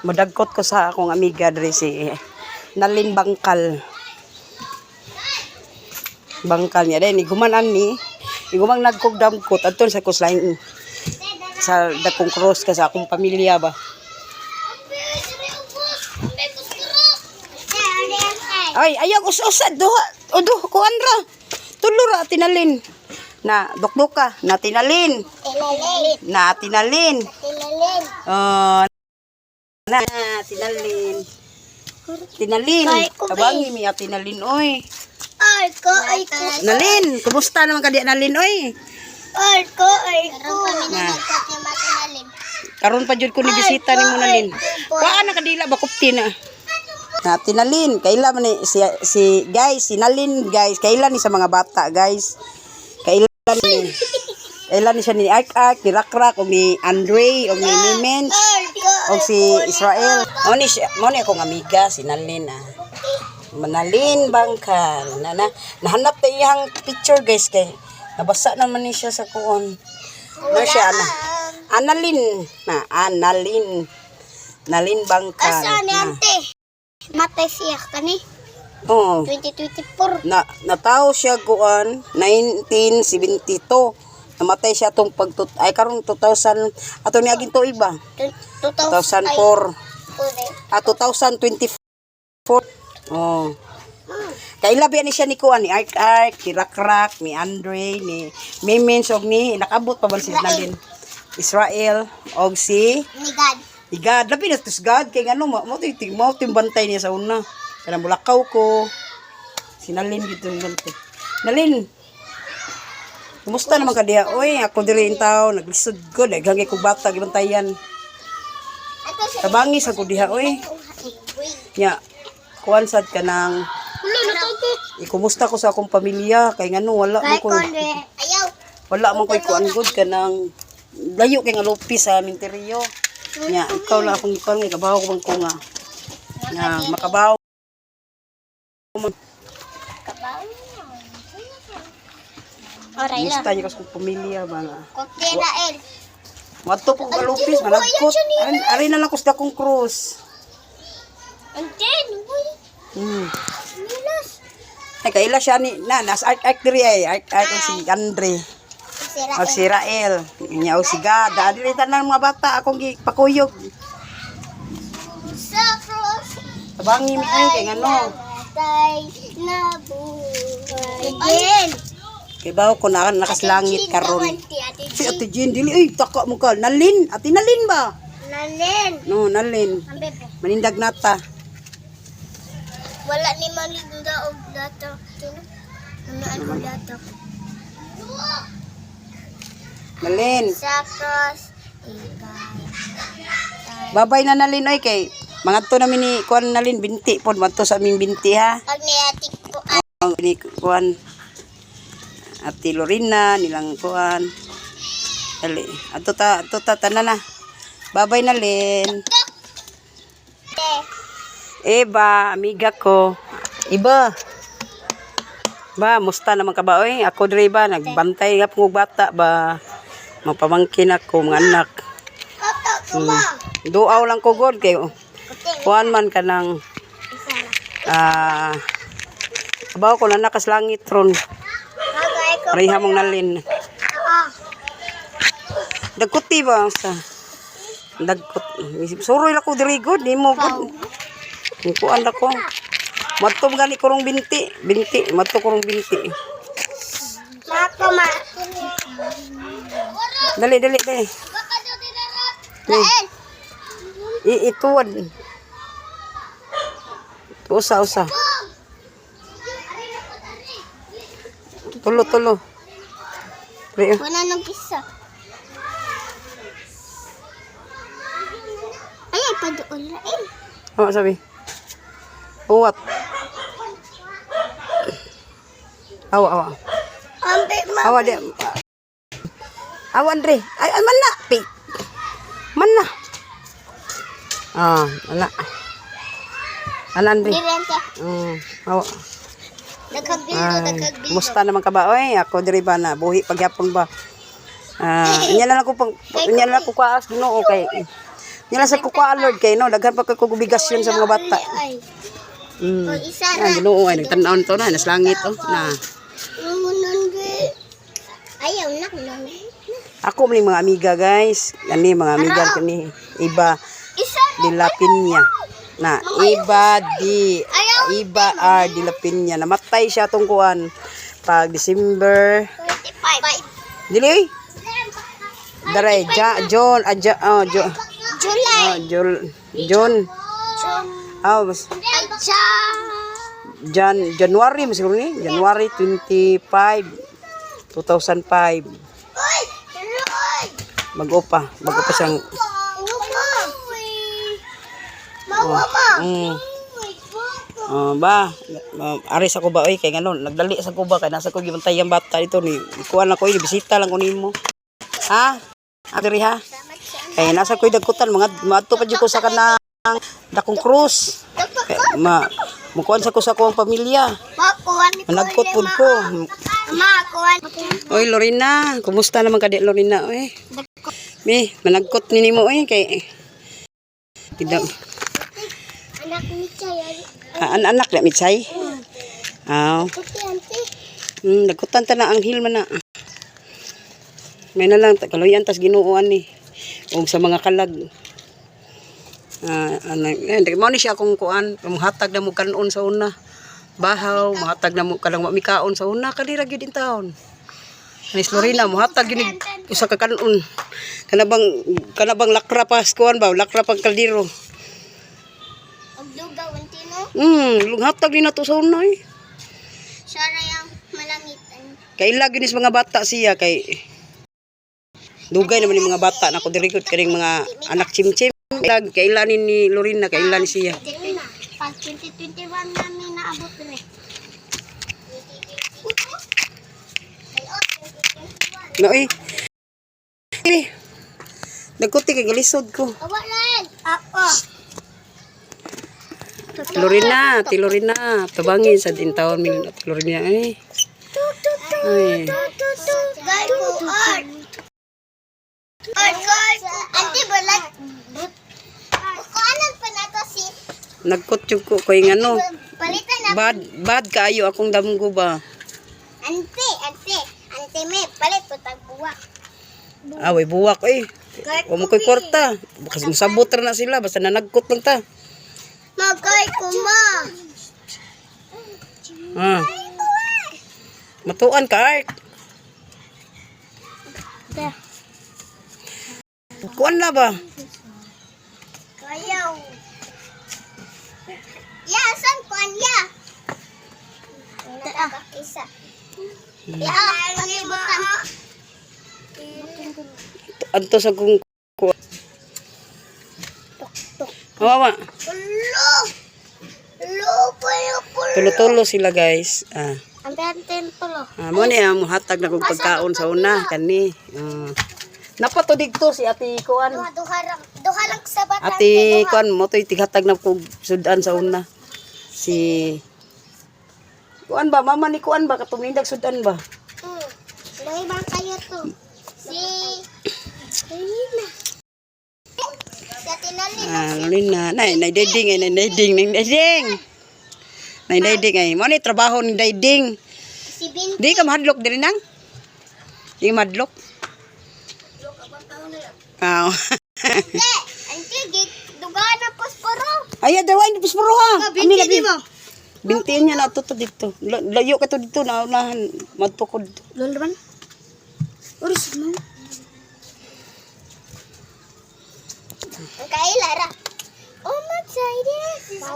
Madagkot ko sa akong amiga diri si Nalin Bangkal. Bangkal niya din igumanan ni igumang nagkugdamkot adton sa kuslain sa dakong cross ka sa akong pamilya ba. Ay ayaw usad duha udo ko andra tulura tinalin na dukduka na tinalin na tinalin na tinalin tabangi mi tinalin oy ay ko Nalin kumusta naman kadi Nalin oy ay ko karon pa jud ko ni bisita nimo Nalin kuan na kadila ba kupti na tinalin kaila man ni si guys si Nalin guys kaila ni sa mga bata guys kaila ni siya ni Ark ni Rakrak o ni Andre o ni Mimen o si Israel mo ni akong amiga si Nalin Manalin Bangkal nahanap ta iyang picture guys kay nabasa naman ni siya sa kuon na siya Nalin Bangkal asa ni ante matay siya kani 2024 natao siya kuan 1972 namatay siya tong ay karon 2000 ato ni aging tuig ba 2004 2024 kaila ba ni siya ni kuan ni Ark ni Rakrak ni Andre ni Mimen og ni nakabot pa ba si Nalin Israel og si ni God labi na tus God kay ngano mo timbantay niya sa una kanang bulakaw ko si Nalin dito bantay Nalin kumusta naman ka diha oy ako diri in town naglisod ko daghang ko bata gibantayan tabangi sa ko diha oy nya kuan sad ka nang kumusta ko sa akong pamilya kay ngano wala man ko kuan good ka nang layo kay nga lupis sa minteriyo nya ikaw lang akong kuan nga kabaw ko bang ko nga makabaw Musta niyo kasi pamilya ba nga? Kokirael. Mato pong kalupis, malagkot. Ari na lang kus dakong cross. Anten, boy. Ay kaila siya ni nas Ark diri ay Ark si Andre. Og si Rael, nya og si Gada. Dili tanan mga bata akong gipakuyog. Sa cross. Tabangi mi ay kay ngano. Na buhay. Again. Kay bawo ko na nakaslangit karon. Si Ate Jean dili ay taka mo ka. Nalin, Ate Nalin ba? Nalin. No, Nalin. Manindag nata. Wala ni malinda og data. Ano data? Nalin. Sa cross. Babay na Nalin oy kay mangadto na ni kuan Nalin binti pod madto sa aming binti ha. Pag ni atik ko Ni kuan Ate Lorena nilang kuan. Dali. Ato ta tanan na. Babay Nalin. Eba, amiga ko. Iba. Ba, musta naman ka ba oy? Ako diri ba nagbantay nga pug bata ba. Mapamangkin ako mga anak. Duaw lang ko god kay kuan man kanang abaw ko na nakas langit ron. Pareha mong Nalin. Dagkuti ba sa dagkut. Suroy ako diri god, di mo god. Kuan ako. Madto gani kurong binti, madto kurong binti. Mako ma. Dali. Ituwan. Usa. Tulo. Wala nang pisa. Ay, padoon lain. Ano sabi? Uwat. Awa. Ambe ma. Awa dia. Awa Andre. Ay man na. Man na. Wala. Ano Andre? Direnta. Awa. Nagkagbildo. Musta naman ka ba? Oy, ako diri ba na buhi pagyapon ba? Nya na lang ko kaas Ginoo kay Nila sa kukuha Lord kay no daghan pa kay kugubigasyon sa mga bata. Ay. Mm. O isa Ay, ra. Ginoo ay nagtan-aon to na nas langit oh na. Ayaw na kulang. Ako may mga amiga guys. Kani mga amiga kani iba Isa de la Piña. Na Iba R de la Piña. Namatay siya tong kuan pag December 25. dili Dare John July. mas Aja. January mas siguro ni January 25 2005 Oy, Roy. bago pa siyang aris ako ba oy kay ngano nagdali sa ko ba kay nasa ko gibantay ang bata dito ni kuan ako ni bisita lang ko nimo ha adiri ha kay nasa ko dagkutan mga maadto pa jud ko sa kanang dakong krus kay mukuan sa ko sa akong pamilya nagkot pud ko oy Lorena kumusta naman ka di Lorena oy managkot ni nimo oy kay Anak ni Chay. anak na mitsay Puti ante. nagkutan ta na ang hil man na may na lang kaluyan tas ginuuan ni og sa mga kalag mo ni siya akong kuan muhatag na mo kanon sa una bahaw muhatag na mo kalang mamikaon sa una kadira gyud in taon Anis Lorena muhatag gyud usa ka kanon kanabang lakra pas kuan ba lakra pang kaldero Ogdugaw antino. lunghatag din nato sa una eh Siya ra yang malangitan. kay lagi nis mga bata siya kay dugay naman yung mga bata na ko dirikot kaning mga anak chimchim kailan ni Lorena kailan ni siya Pag 2021 namin naabot rin. no nagkuti kay galisod ko Awa lang. Ako. Lorena tabangin sa din taon mil Lorena ay Guy ko art. Ante bulat. Kuanan pa na to si. nagkot yung ko kay ngano Palitan na. bad kaayo akong damgo ba Ante me palit ko tag buwak. away buwak o mo koy kwarta bakas musabot ra na sila basta na nagkot lang ta Magkay ko ma. matuan ka Art kuan na ba Kayaw. Ya, san kuan ya? Isa. Ya, pakibutan. adto sa kung kuan Wawa. Tulo-tulo sila guys. Ante tulo. Mo ni mo hatag na kog pagkaon sa una kani. Napato digto si Ate Kuan. Duha lang sa bata. Ate Kuan mo toy tighatag na kog sudan sa una. Si Kuan ba mama ni Kuan ba katumindag sudan ba? Dai ba kayo to? Si Lina. Lina, nay dayding ay mo ni trabaho ni dayding. Si Bin. Di ka mahadlok diri nang? Di ka mahadlok? Ante git dugaan na posporo. Ay, dawa ni puspuro ha. Ami Binti mo. Bintiin niya na to dito. Layo ka to dito na unahan madpukod. Lolo man. Oris mo. Kay Lara. Oh,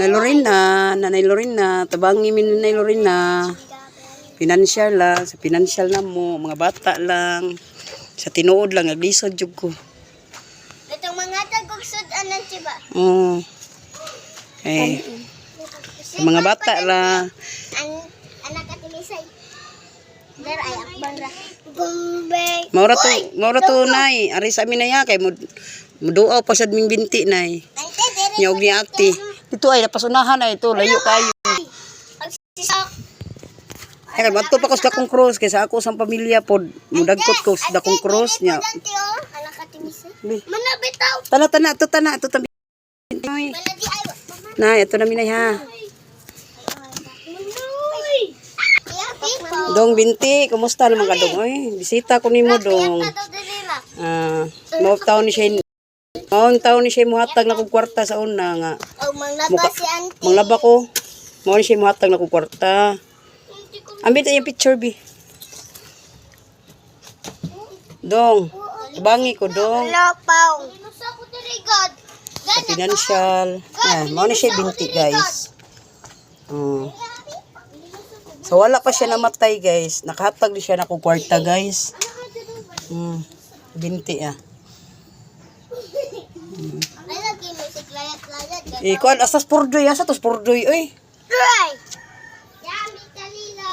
Nanay Lorena, tabangi min Nanay Lorena. Financial lang, sa financial na mo, mga bata lang. Sa tinuod lang, naglisod jud ko. Itong mga tagugsod anan tiba. Sa mga bata lang. Anak ka timisay. Dar ay akban ra. Gumbay. Maura to nay, ari sa amin na ya kay muduaw pa sad ming binti nay. Ante dire. Nyog ni ate. Ito ay napasunahan na ito, layo kayo. Pagsisak. Ay, bato pa ko sa dakong cross kaysa ako sa pamilya pod. Mudagkot ko sa dakong cross niya. Anak ka timisay. Bi. Mana bitaw. Tana ito tabi. Oy. Mana di ay. Na, ito na minay ha. Nunoy. Dong binti, kumusta naman ka dong? Oy, bisita ko nimo dong. Mao taon ni siya. Mao taon ni siya muhatag na kog kwarta sa una nga. Oh, manglaba si auntie. Manglaba ko. Mao ni siya muhatag na kog kwarta. Ambit yung picture bi. Dong, bangi ko dong. Lapaw. Inusa ko diri god. Sa financial. Yan, mao ni siya binti guys. So wala pa siya namatay guys. Nakahatag di siya na kog kwarta guys. Binti ah. Ay lagi music layat-layat. Ikaw asas purdoy asa tos purdoy oy. Try. Yami kalila.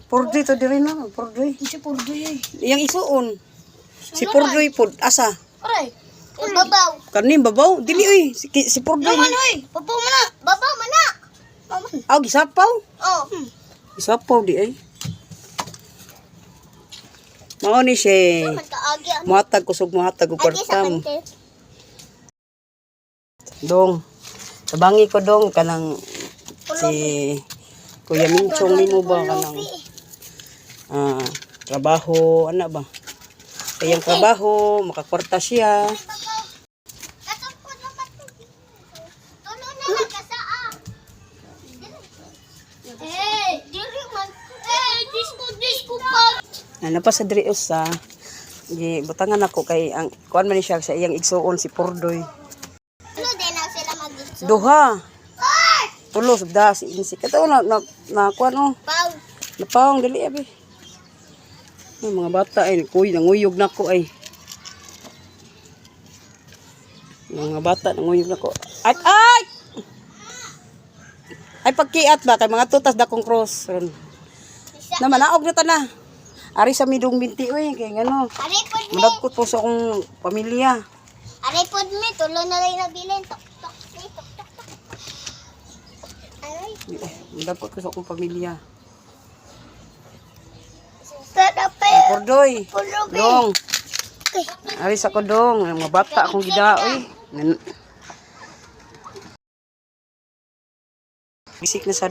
Purdoy to diri na, purdoy. Si purdoy. Yang isuon. Si purdoy pud asa. Aray. Babaw. Kanin babaw dili oy si purdoy. Oy, babaw mana. Babaw mana. Maman. Aw gisapaw. Oh. Gisapaw di ay. Mao ni siya. Mataagi. Muhatag kusog muhatag og Agi sa kwartam. kante. Dong. Sabangi ko dong kanang si Kuya Minchong nimo ba kanang trabaho ana ba? Kayang trabaho, makakwarta siya. Katapon naman to. Tulo na lang kasaa. Diri man. Disco pa. Ano pa sa diri usa? Gi butangan ako kay ang kuan man ni siya sa iyang igsuon si Purdoy. Ano din na sila mag-disco? Duha. Tulo subda si Insi. Kato na kuan oh. Pau. Napawang dali abi. Yung mga bata ay kuy nanguyog na ko ay. Yung mga bata nanguyog na ko. Ay! Ay pagkiat ba kay mga tutas dakong cross. Na manaog na ta na. Ari sa midong binti oy kay ngano. Aray pod mi. Madagkot po sa akong pamilya. Aray pod mi. Tulo na lang nabilin. Tok tok. Tok tok tok. Aray. Madagkot ko sa akong pamilya. Tadape. Pordoy. Pulubi. Dong. Ari sa ko dong, mga bata akong gidaoy. Bisik na sa